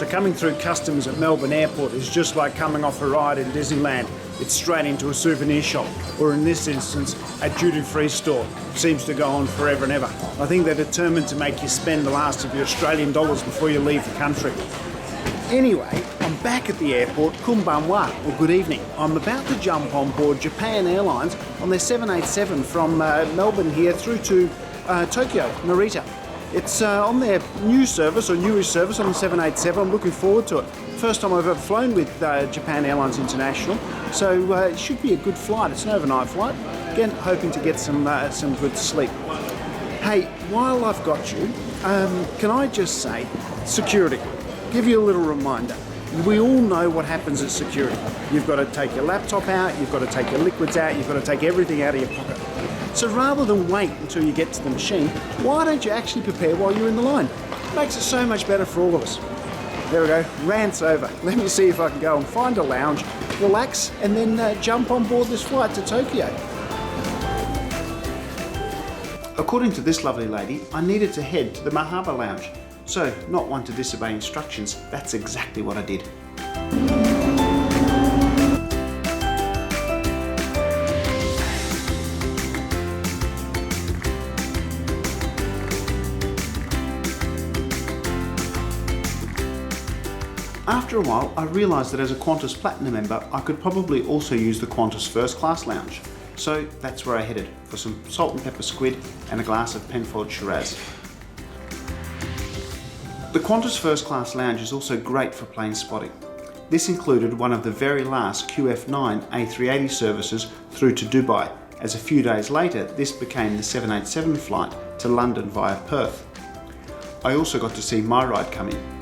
So coming through customs at Melbourne Airport is just like coming off a ride in Disneyland. It's straight into a souvenir shop, or in this instance, a duty-free store. Seems to go on forever and ever. I think they're determined to make you spend the last of your Australian dollars before you leave the country. Anyway, I'm back at the airport, Kumbanwa, or good evening. I'm about to jump on board Japan Airlines on their 787 from Melbourne here through to Tokyo Narita. It's on their new service, or newish service on the 787. I'm looking forward to it. First time I've ever flown with Japan Airlines International, so it should be a good flight. It's an overnight flight. Again, hoping to get some good sleep. Hey, while I've got you, can I just say, security. Give you a little reminder. We all know what happens at security. You've got to take your laptop out, you've got to take your liquids out, you've got to take everything out of your pocket. So rather than wait until you get to the machine, why don't you actually prepare while you're in the line? Makes it so much better for all of us. There we go, rant's over. Let me see if I can go and find a lounge, relax, and then jump on board this flight to Tokyo. According to this lovely lady, I needed to head to the Mahaba Lounge. So, not one to disobey instructions, that's exactly what I did. After a while, I realised that as a Qantas Platinum member, I could probably also use the Qantas First Class Lounge. So that's where I headed, for some salt and pepper squid and a glass of Penfold Shiraz. The Qantas First Class Lounge is also great for plane spotting. This included one of the very last QF9 A380 services through to Dubai, as a few days later this became the 787 flight to London via Perth. I also got to see my ride come in.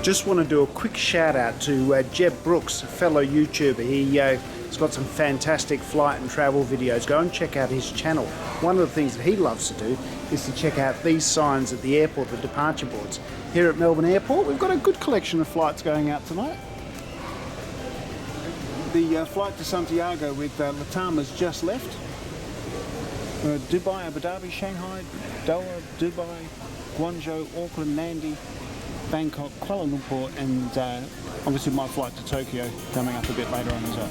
Just want to do a quick shout out to Jeb Brooks, a fellow YouTuber. He's got some fantastic flight and travel videos. Go and check out his channel. One of the things that he loves to do is to check out these signs at the airport, the departure boards. Here at Melbourne Airport, we've got a good collection of flights going out tonight. The flight to Santiago with Latama's just left. Dubai, Abu Dhabi, Shanghai, Doha, Dubai, Guangzhou, Auckland, Nandi, Bangkok, Kuala Lumpur, and obviously my flight to Tokyo coming up a bit later on as well.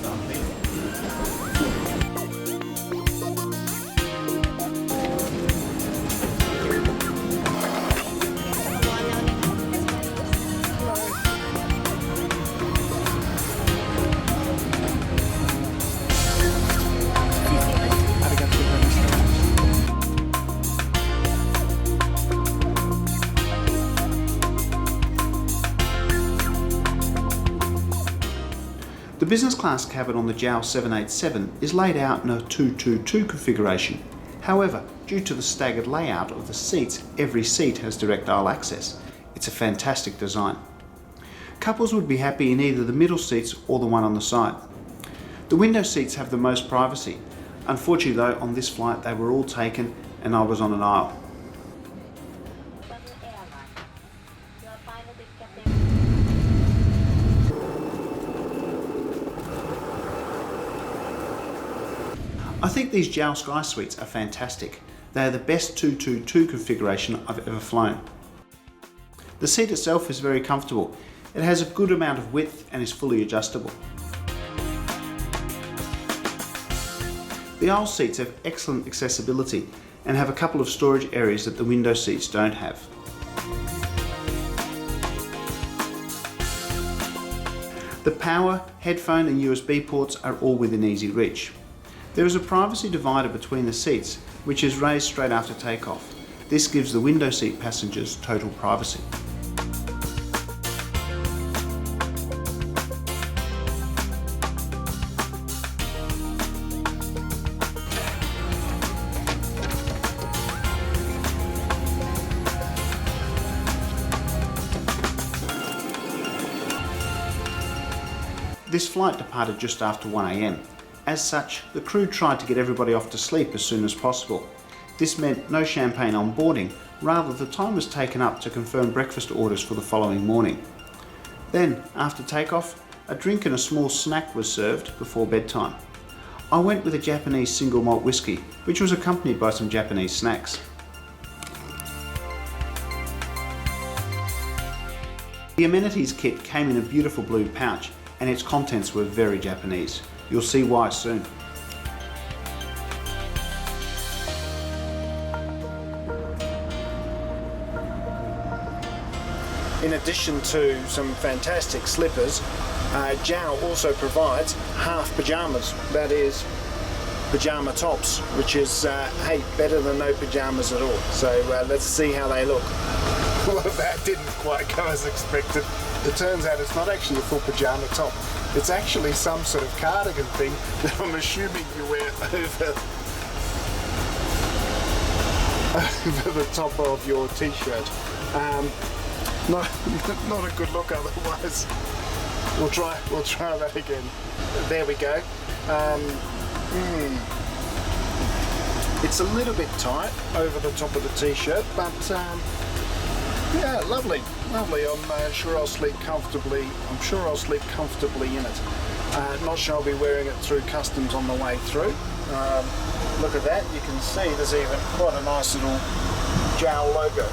The business class cabin on the JAL 787 is laid out in a 222 configuration. However, due to the staggered layout of the seats, every seat has direct aisle access. It's a fantastic design. Couples would be happy in either the middle seats or the one on the side. The window seats have the most privacy. Unfortunately though, on this flight they were all taken and I was on an aisle. I think these JAL SkySuites are fantastic. They are the best 222 configuration I've ever flown. The seat itself is very comfortable. It has a good amount of width and is fully adjustable. The aisle seats have excellent accessibility and have a couple of storage areas that the window seats don't have. The power, headphone and USB ports are all within easy reach. There is a privacy divider between the seats, which is raised straight after takeoff. This gives the window seat passengers total privacy. This flight departed just after 1 AM. As such, the crew tried to get everybody off to sleep as soon as possible. This meant no champagne on boarding, rather the time was taken up to confirm breakfast orders for the following morning. Then, after takeoff, a drink and a small snack was served before bedtime. I went with a Japanese single malt whiskey, which was accompanied by some Japanese snacks. The amenities kit came in a beautiful blue pouch, and its contents were very Japanese. You'll see why soon. In addition to some fantastic slippers, JAL also provides half pyjamas, that is pajama tops, which is, hey, better than no pyjamas at all. So let's see how they look. Well, that didn't quite go as expected. It turns out it's not actually a full pajama top. It's actually some sort of cardigan thing that I'm assuming you wear over the top of your t-shirt. Not a good look otherwise. We'll try that again. There we go. It's a little bit tight over the top of the t-shirt, but yeah, lovely. I'm sure I'll sleep comfortably. In it. Not sure I'll be wearing it through customs on the way through. Look at that. You can see there's even quite a nice little JAL logo.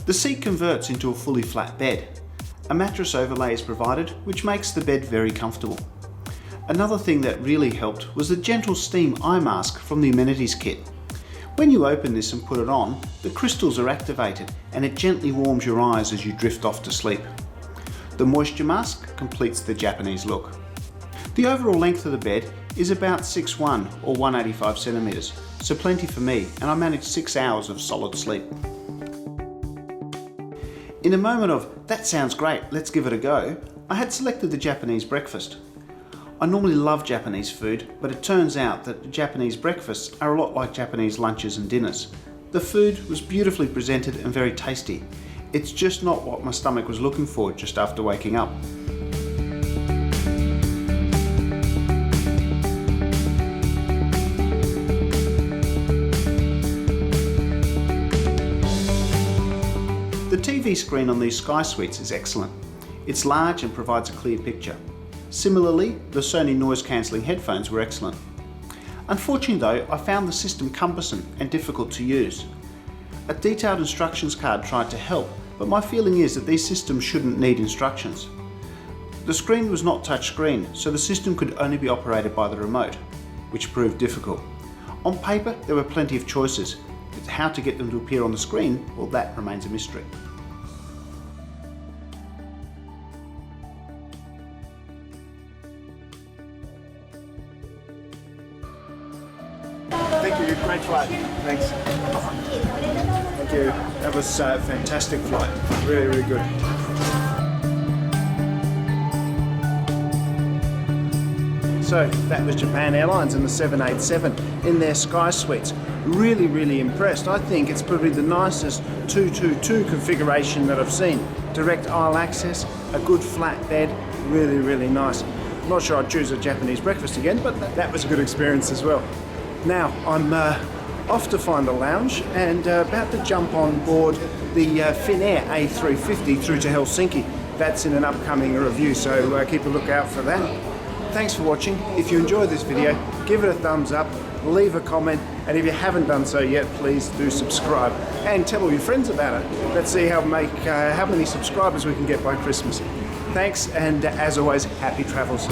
The seat converts into a fully flat bed. A mattress overlay is provided, which makes the bed very comfortable. Another thing that really helped was the gentle steam eye mask from the amenities kit. When you open this and put it on, the crystals are activated and it gently warms your eyes as you drift off to sleep. The moisture mask completes the Japanese look. The overall length of the bed is about 6'1" or 185 centimeters, so plenty for me, and I managed 6 hours of solid sleep. In a moment of, that sounds great, let's give it a go, I had selected the Japanese breakfast. I normally love Japanese food, but it turns out that Japanese breakfasts are a lot like Japanese lunches and dinners. The food was beautifully presented and very tasty. It's just not what my stomach was looking for just after waking up. The TV screen on these SkySuites is excellent. It's large and provides a clear picture. Similarly, the Sony noise-cancelling headphones were excellent. Unfortunately though, I found the system cumbersome and difficult to use. A detailed instructions card tried to help, but my feeling is that these systems shouldn't need instructions. The screen was not touchscreen, so the system could only be operated by the remote, which proved difficult. On paper, there were plenty of choices. How to get them to appear on the screen, well, that remains a mystery. Thank you, great flight. Thanks. Thank you. That was a fantastic flight. Really, really good. So that was Japan Airlines and the 787 in their SkySuites. Really, really impressed. I think it's probably the nicest 222 configuration that I've seen. Direct aisle access, a good flat bed, really, really nice. I'm not sure I'd choose a Japanese breakfast again, but that was a good experience as well. Now, I'm off to find a lounge and about to jump on board the Finnair A350 through to Helsinki. That's in an upcoming review, so keep a lookout for that. Thanks for watching. If you enjoyed this video, give it a thumbs up, leave a comment, and if you haven't done so yet, please do subscribe and tell all your friends about it. Let's see how many subscribers we can get by Christmas. Thanks, and as always, happy travels.